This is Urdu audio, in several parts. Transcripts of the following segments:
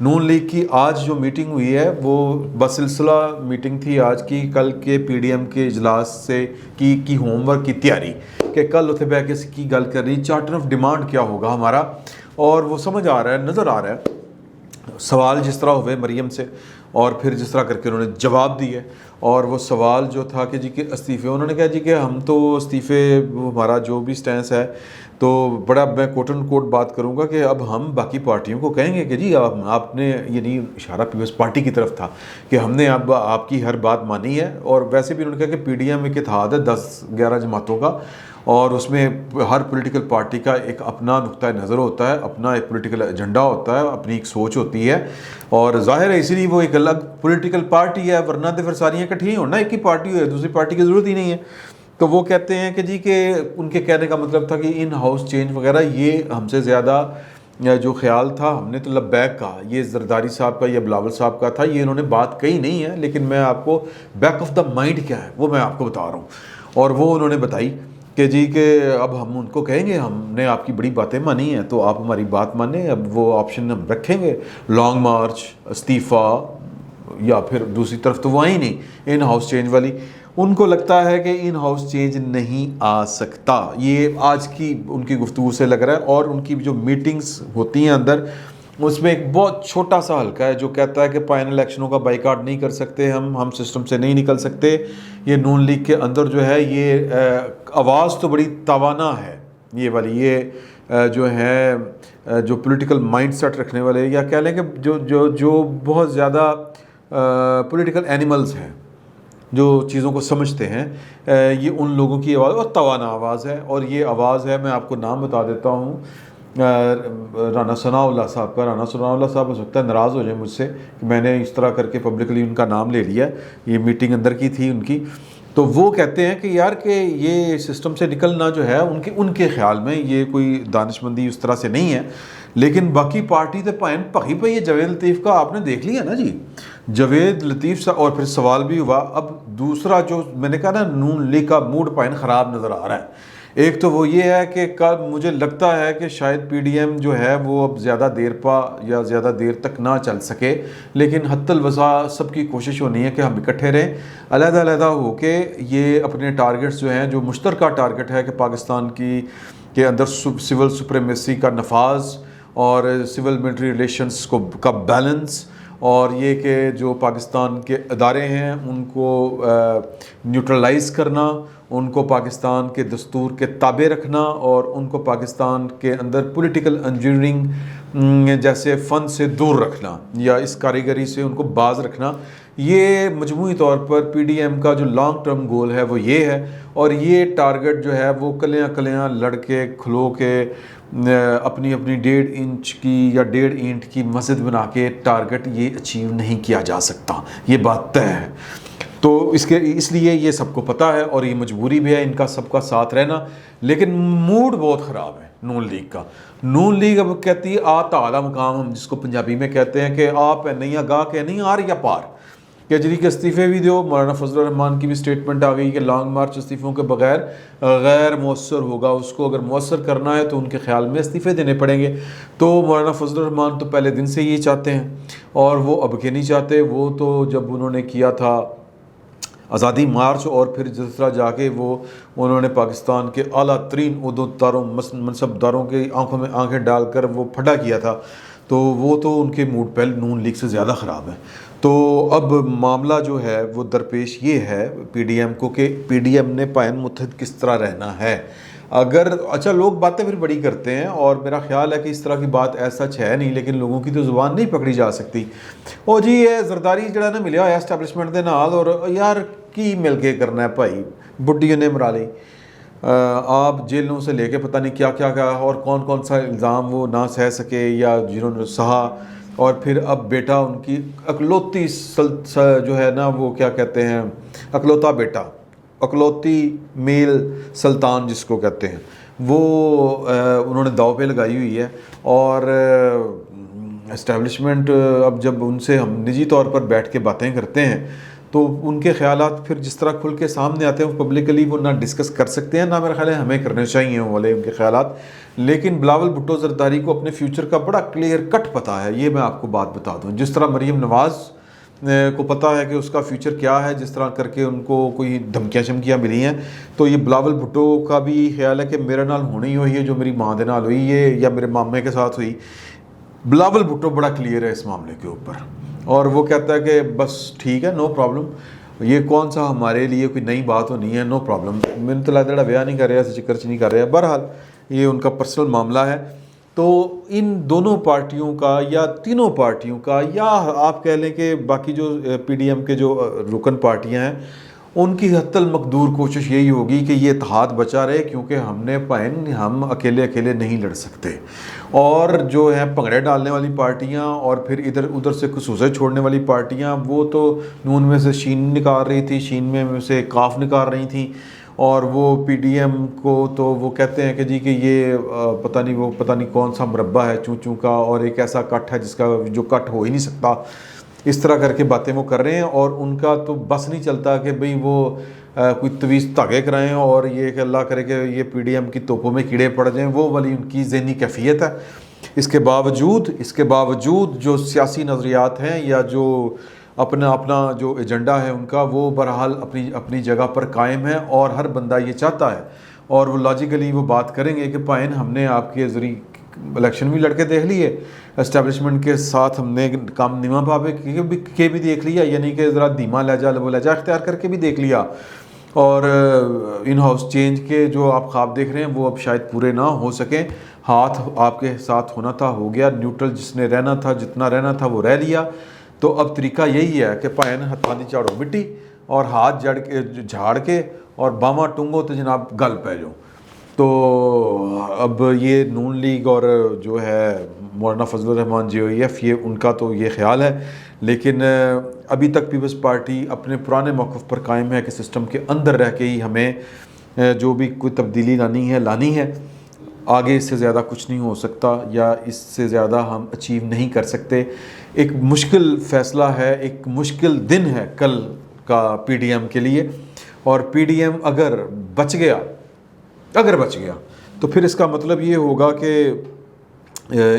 نون لیگ کی آج جو میٹنگ ہوئی ہے وہ بسلسلہ میٹنگ تھی آج کی، کل کے پی ڈی ایم کے اجلاس سے کی ہوم ورک کی تیاری کہ کل اتنے بہ کے کی گل کر رہی چارٹر آف ڈیمانڈ کیا ہوگا ہمارا، اور وہ سمجھ آ رہا ہے، نظر آ رہا ہے سوال جس طرح ہوئے مریم سے اور پھر جس طرح کر کے انہوں نے جواب دیے، اور وہ سوال جو تھا کہ جی کہ استعفے، انہوں نے کہا جی کہ ہم تو استعفے ہمارا جو بھی سٹینس ہے تو بڑا میں کوٹ اینڈ کوٹ بات کروں گا کہ اب ہم باقی پارٹیوں کو کہیں گے کہ جی آپ نے، یعنی اشارہ پیپلز پارٹی کی طرف تھا کہ ہم نے اب آپ کی ہر بات مانی ہے، اور ویسے بھی انہوں نے کہا کہ پی ڈی ایم ایک اتحاد ہے 10-11 جماعتوں کا، اور اس میں ہر پولیٹیکل پارٹی کا ایک اپنا نقطہ نظر ہوتا ہے، اپنا ایک پولیٹیکل ایجنڈا ہوتا ہے، اپنی ایک سوچ ہوتی ہے، اور ظاہر ہے اسی لیے وہ ایک الگ پولیٹیکل پارٹی ہے، ورنہ تو پھر ساریاں اکٹھی ہی ہونا، ایک ہی پارٹی ہوئے دوسری پارٹی کی ضرورت ہی نہیں ہے۔ تو وہ کہتے ہیں کہ جی کہ ان کے کہنے کا مطلب تھا کہ ان ہاؤس چینج وغیرہ یہ ہم سے زیادہ جو خیال تھا ہم نے تو لبیک کہا، یہ زرداری صاحب کا یا بلاول صاحب کا تھا، یہ انہوں نے بات کہی نہیں ہے، لیکن میں آپ کو بیک آف دا مائنڈ کیا ہے وہ میں آپ کو بتا رہا ہوں، اور وہ انہوں نے بتائی کہ جی کہ اب ہم ان کو کہیں گے ہم نے آپ کی بڑی باتیں مانی ہیں تو آپ ہماری بات مانیں، اب وہ آپشن ہم رکھیں گے، لانگ مارچ، استعفیٰ، یا پھر دوسری طرف تو وہ ہی نہیں ان ہاؤس چینج والی۔ ان کو لگتا ہے کہ ان ہاؤس چینج نہیں آ سکتا، یہ آج کی ان کی گفتگو سے لگ رہا ہے، اور ان کی جو میٹنگز ہوتی ہیں اندر اس میں ایک بہت چھوٹا سا حلقہ ہے جو کہتا ہے کہ پائن الیکشنوں کا بائیکاٹ نہیں کر سکتے ہم سسٹم سے نہیں نکل سکتے۔ یہ نون لیگ کے اندر جو ہے یہ آواز تو بڑی توانا ہے یہ والی، یہ جو ہے جو پولیٹیکل مائنڈ سیٹ رکھنے والے، یا کہہ لیں کہ جو بہت زیادہ پولیٹیکل اینیملز ہیں جو چیزوں کو سمجھتے ہیں، یہ ان لوگوں کی آواز اور توانا آواز ہے، اور یہ آواز ہے، میں آپ کو نام بتا دیتا ہوں، رانا ثناء اللہ صاحب کا۔ رانا ثناء اللہ صاحب ہو سکتا ہے ناراض ہو جائیں مجھ سے کہ میں نے اس طرح کر کے پبلکلی ان کا نام لے لیا، یہ میٹنگ اندر کی تھی ان کی، تو وہ کہتے ہیں کہ یار کہ یہ سسٹم سے نکلنا جو ہے ان کے خیال میں یہ کوئی دانش مندی اس طرح سے نہیں ہے، لیکن باقی پارٹی تے پائن پخی پہ، یہ جاوید لطیف کا آپ نے دیکھ لیا نا جی، جاوید لطیف اور پھر سوال بھی ہوا۔ اب دوسرا جو میں نے کہا نا نون لیگ کا موڈ پائن خراب نظر آ رہا ہے، ایک تو وہ یہ ہے کہ مجھے لگتا ہے کہ شاید پی ڈی ایم جو ہے وہ اب زیادہ دیر تک نہ چل سکے، لیکن حتی الوسع سب کی کوشش ہونی ہے کہ ہم اکٹھے رہیں، علیحدہ علیحدہ ہو کے یہ اپنے ٹارگٹس جو ہیں، جو مشترکہ ٹارگٹ ہے کہ پاکستان کے اندر سول سپریمیسی کا نفاذ اور سول ملٹری ریلیشنز کا بیلنس، اور یہ کہ جو پاکستان کے ادارے ہیں ان کو نیوٹرلائز کرنا، ان کو پاکستان کے دستور کے تابع رکھنا، اور ان کو پاکستان کے اندر پولیٹیکل انجینئرنگ جیسے فن سے دور رکھنا یا اس کاریگری سے ان کو باز رکھنا، یہ مجموعی طور پر پی ڈی ایم کا جو لانگ ٹرم گول ہے وہ یہ ہے، اور یہ ٹارگٹ جو ہے وہ کلیاں لڑ کے کھلو کے اپنی 1.5 انچ کی یا 1.5 اینٹ کی مسجد بنا کے ٹارگٹ یہ اچیو نہیں کیا جا سکتا، یہ بات طے ہے۔ تو اس لیے یہ سب کو پتہ ہے، اور یہ مجبوری بھی ہے ان کا سب کا ساتھ رہنا، لیکن موڈ بہت خراب ہے نون لیگ کا۔ نون لیگ اب کہتی ہے تعالی مقام، ہم جس کو پنجابی میں کہتے ہیں کہ آپ نہیں گاہ کہ نہیں آر یا پار، کہ جی کے استعفے بھی دیو۔ مولانا فضل الرحمان کی بھی سٹیٹمنٹ آ گئی کہ لانگ مارچ استعفوں کے بغیر غیر مؤثر ہوگا، اس کو اگر مؤثر کرنا ہے تو ان کے خیال میں استعفے دینے پڑیں گے۔ تو مولانا فضل الرحمان تو پہلے دن سے یہ چاہتے ہیں، اور وہ اب کے نہیں چاہتے، وہ تو جب انہوں نے کیا تھا آزادی مارچ، اور پھر جس طرح جا کے انہوں نے پاکستان کے اعلیٰ ترین عہدیداروں منصبداروں کے آنکھوں میں آنکھیں ڈال کر وہ پھڈا کیا تھا، تو وہ تو ان کے موڈ پہل نون لیگ سے زیادہ خراب ہے۔ تو اب معاملہ جو ہے وہ درپیش یہ ہے پی ڈی ایم کو کہ پی ڈی ایم نے پائن متحد کس طرح رہنا ہے۔ اگر اچھا لوگ باتیں پھر بڑی کرتے ہیں، اور میرا خیال ہے کہ اس طرح کی بات ایسا ہے نہیں، لیکن لوگوں کی تو زبان نہیں پکڑی جا سکتی۔ او جی یہ زرداری جڑا نا ملیا ہوا اسٹیبلشمنٹ دے نال، اور یار کی مل کے کرنا ہے بھائی، بڈی نے مرا لی، آپ جیلوں سے لے کے پتہ نہیں کیا کیا کیا، اور کون سا الزام وہ نہ سہ سکے یا جنہوں نے سہا، اور پھر اب بیٹا ان کی اکلوتی جو ہے نا وہ کیا کہتے ہیں، اکلوتا بیٹا، اکلوتی میل سلطان جس کو کہتے ہیں، وہ انہوں نے داؤ پہ لگائی ہوئی ہے۔ اور اسٹیبلشمنٹ اب جب ان سے ہم نجی طور پر بیٹھ کے باتیں کرتے ہیں تو ان کے خیالات پھر جس طرح کھل کے سامنے آتے ہیں وہ پبلکلی وہ نہ ڈسکس کر سکتے ہیں، نہ میرا خیال ہے ہمیں کرنے چاہیے وہ والے ان کے خیالات. لیکن بلاول بھٹو زرداری کو اپنے فیوچر کا بڑا کلیئر کٹ پتہ ہے، یہ میں آپ کو بات بتا دوں. جس طرح مریم نواز کو پتہ ہے کہ اس کا فیوچر کیا ہے، جس طرح کر کے ان کو کوئی دھمکیاں شمکیاں ملی ہیں، تو یہ بلاول بھٹو کا بھی خیال ہے کہ میرے نال ہونی ہوئی ہے جو میری ماں دے نال ہوئی ہے یا میرے مامے کے ساتھ ہوئی. بلاول بھٹو بڑا کلیئر ہے اس معاملے کے اوپر، اور وہ کہتا ہے کہ بس ٹھیک ہے، نو پرابلم، یہ کون سا ہمارے لیے کوئی نئی بات ہونی ہے، نو پرابلم. میں نے تو لگتا ہے بیاہ نہیں کر رہا، ایسے چکر نہیں کر رہا. بہرحال یہ ان کا پرسنل معاملہ ہے. تو ان دونوں پارٹیوں کا یا تینوں پارٹیوں کا یا آپ کہہ لیں کہ باقی جو پی ڈی ایم کے جو رکن پارٹیاں ہیں ان کی حتی المقدور کوشش یہی ہوگی کہ یہ اتحاد بچا رہے، کیونکہ ہم اکیلے نہیں لڑ سکتے. اور جو ہیں پنگڑے ڈالنے والی پارٹیاں اور پھر ادھر ادھر سے خصوصے چھوڑنے والی پارٹیاں، وہ تو نون میں سے شین نکال رہی تھی، شین میں سے کاف نکال رہی تھیں، اور وہ پی ڈی ایم کو تو وہ کہتے ہیں کہ جی کہ یہ پتہ نہیں کون سا مربع ہے چوں چوں کا، اور ایک ایسا کٹ ہے جس کا جو کٹ ہو ہی نہیں سکتا. اس طرح کر کے باتیں وہ کر رہے ہیں، اور ان کا تو بس نہیں چلتا کہ بھئی وہ کوئی طویز دھاگے کرائیں اور یہ کہ اللہ کرے کہ یہ پی ڈی ایم کی توپوں میں کیڑے پڑ جائیں. وہ والی ان کی ذہنی کیفیت ہے. اس کے باوجود جو سیاسی نظریات ہیں یا جو اپنا جو ایجنڈا ہے ان کا، وہ بہرحال اپنی جگہ پر قائم ہے، اور ہر بندہ یہ چاہتا ہے، اور وہ لاجیکلی وہ بات کریں گے کہ پائن ہم نے آپ کے ذریعے الیکشن بھی لڑ کے دیکھ لیے، اسٹیبلشمنٹ کے ساتھ ہم نے کام نیما بھابے کے بھی دیکھ لیا، یعنی کہ ذرا دھیما لہجہ اختیار کر کے بھی دیکھ لیا، اور ان ہاؤس چینج کے جو آپ خواب دیکھ رہے ہیں وہ اب شاید پورے نہ ہو سکیں. ہاتھ آپ کے ساتھ ہونا تھا ہو گیا، نیوٹرل جس نے رہنا تھا جتنا رہنا تھا وہ رہ لیا. تو اب طریقہ یہی ہے کہ پائن ہتھاں دی جھاڑو مٹی اور ہاتھ جھاڑ کے اور باواں ٹنگو تو جناب گل پہ جاؤ. تو اب یہ نون لیگ اور جو ہے مولانا فضل الرحمان جے او ای ایف، یہ ان کا تو یہ خیال ہے، لیکن ابھی تک پیپلز پارٹی اپنے پرانے موقف پر قائم ہے کہ سسٹم کے اندر رہ کے ہی ہمیں جو بھی کوئی تبدیلی لانی ہے. آگے اس سے زیادہ کچھ نہیں ہو سکتا، یا اس سے زیادہ ہم اچیو نہیں کر سکتے. ایک مشکل فیصلہ ہے، ایک مشکل دن ہے کل کا پی ڈی ایم کے لیے، اور پی ڈی ایم اگر بچ گیا تو پھر اس کا مطلب یہ ہوگا کہ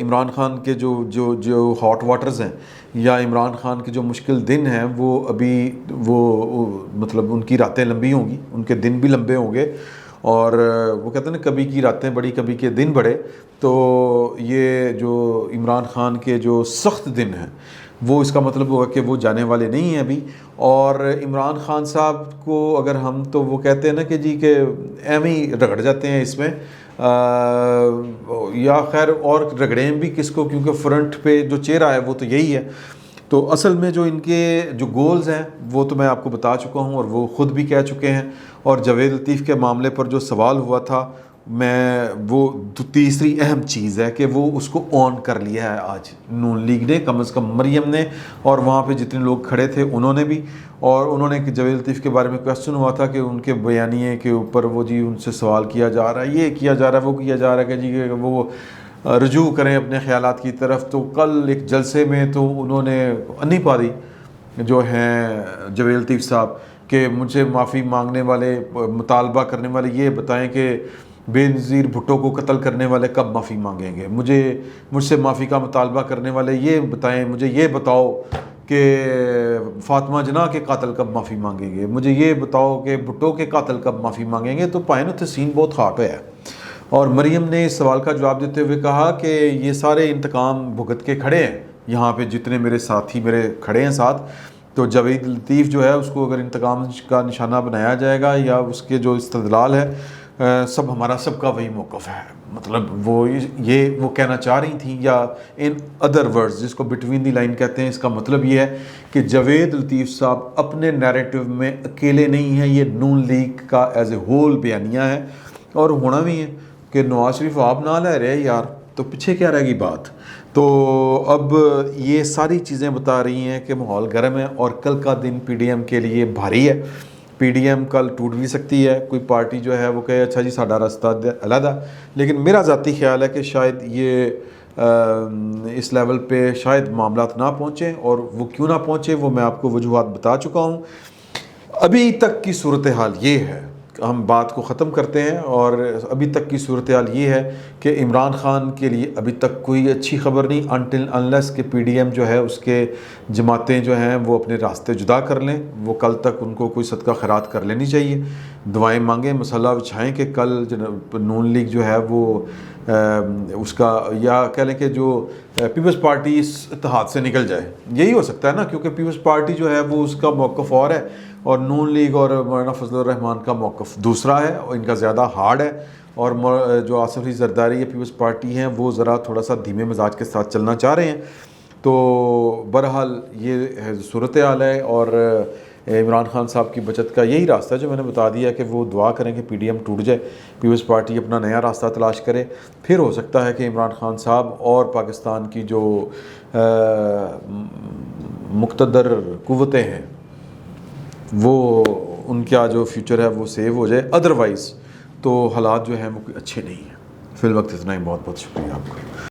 عمران خان کے جو ہاٹ واٹرز ہیں یا عمران خان کے جو مشکل دن ہیں وہ مطلب ان کی راتیں لمبی ہوں گی، ان کے دن بھی لمبے ہوں گے. اور وہ کہتے ہیں نا کبھی کی راتیں بڑی کبھی کے دن بڑے. تو یہ جو عمران خان کے جو سخت دن ہیں وہ اس کا مطلب ہوگا کہ وہ جانے والے نہیں ہیں ابھی. اور عمران خان صاحب کو اگر ہم تو وہ کہتے ہیں نا کہ جی کہ ایویں ہی رگڑ جاتے ہیں اس میں، یا خیر اور رگڑیں بھی کس کو، کیونکہ فرنٹ پہ جو چہرہ ہے وہ تو یہی ہے. تو اصل میں جو ان کے جو گولز ہیں وہ تو میں آپ کو بتا چکا ہوں اور وہ خود بھی کہہ چکے ہیں. اور جاوید لطیف کے معاملے پر جو سوال ہوا تھا، وہ تیسری اہم چیز ہے کہ وہ اس کو آن کر لیا ہے آج نون لیگ نے، کم از کم مریم نے، اور وہاں پہ جتنے لوگ کھڑے تھے انہوں نے بھی. اور انہوں نے جاوید لطیف کے بارے میں کویسچن ہوا تھا کہ ان کے بیانیے کے اوپر وہ جی ان سے سوال کیا جا رہا ہے، یہ کیا جا رہا ہے، وہ کیا جا رہا ہے کہ جی وہ رجوع کریں اپنے خیالات کی طرف. تو کل ایک جلسے میں تو انہوں نے انی پا دی جو ہیں جاوید لطیف صاحب کہ مجھ سے معافی مانگنے والے، مطالبہ کرنے والے یہ بتائیں کہ بے نظیر بھٹو کو قتل کرنے والے کب معافی مانگیں گے. مجھ سے معافی کا مطالبہ کرنے والے یہ بتائیں، مجھے یہ بتاؤ کہ فاطمہ جناح کے قاتل کب معافی مانگیں گے، مجھے یہ بتاؤ کہ بھٹو کے قاتل کب معافی مانگیں گے. تو پائن اتنے سین بہت خاٹ ہے. اور مریم نے اس سوال کا جواب دیتے ہوئے کہا کہ یہ سارے انتقام بھگت کے کھڑے ہیں یہاں پہ جتنے میرے ساتھی میرے کھڑے ہیں ساتھ. تو جاوید لطیف جو ہے اس کو اگر انتقام کا نشانہ بنایا جائے گا یا اس کے جو استدلال ہے، ہمارا سب کا وہی موقف ہے. مطلب وہ کہنا چاہ رہی تھیں، یا ان ادر ورڈز جس کو بٹوین دی لائن کہتے ہیں، اس کا مطلب یہ ہے کہ جاوید لطیف صاحب اپنے نیریٹو میں اکیلے نہیں ہیں، یہ نون لیگ کا ایز اے ہول بیانیہ ہے. اور ہونا بھی ہے کہ نواز شریف آپ نہ لے رہے یار تو پیچھے کیا رہے گی بات. تو اب یہ ساری چیزیں بتا رہی ہیں کہ ماحول گرم ہے، اور کل کا دن پی ڈی ایم کے لیے بھاری ہے. پی ڈی ایم کل ٹوٹ بھی سکتی ہے، کوئی پارٹی جو ہے وہ کہے اچھا جی ساڈا راستہ علیحدہ. لیکن میرا ذاتی خیال ہے کہ شاید یہ اس لیول پہ شاید معاملات نہ پہنچیں، اور وہ کیوں نہ پہنچے وہ میں آپ کو وجوہات بتا چکا ہوں۔ ابھی تک کی صورتحال یہ ہے، ہم بات کو ختم کرتے ہیں، اور ابھی تک کی صورتحال یہ ہے کہ عمران خان کے لیے ابھی تک کوئی اچھی خبر نہیں، انٹل انلیس کہ پی ڈی ایم جو ہے اس کے جماعتیں جو ہیں وہ اپنے راستے جدا کر لیں، وہ کل تک ان کو کوئی صدقہ خیرات کر لینی چاہیے، دعائیں مانگیں، مسئلہ بچھائیں کہ کل نون لیگ جو ہے وہ اس کا، یا کہہ لیں کہ جو پیپلز پارٹی اس اتحاد سے نکل جائے، یہی ہو سکتا ہے نا، کیونکہ پیپلز پارٹی جو ہے وہ اس کا موقف اور ہے، اور نون لیگ اور مولانا فضل الرحمان کا موقف دوسرا ہے، اور ان کا زیادہ ہارڈ ہے، اور جو آصف علی زرداری یا پیپلز پارٹی ہیں وہ ذرا تھوڑا سا دھیمے مزاج کے ساتھ چلنا چاہ رہے ہیں۔ تو بہرحال یہ صورتحال ہے، اور عمران خان صاحب کی بچت کا یہی راستہ ہے جو میں نے بتا دیا کہ وہ دعا کریں کہ پی ڈی ایم ٹوٹ جائے، پیپلز پارٹی اپنا نیا راستہ تلاش کرے، پھر ہو سکتا ہے کہ عمران خان صاحب اور پاکستان کی جو مقتدر قوتیں ہیں وہ ان کا جو فیوچر ہے وہ سیو ہو جائے، ادروائز تو حالات جو ہیں وہ اچھے نہیں ہیں۔ فی الوقت اتنا ہی، بہت بہت شکریہ آپ کا۔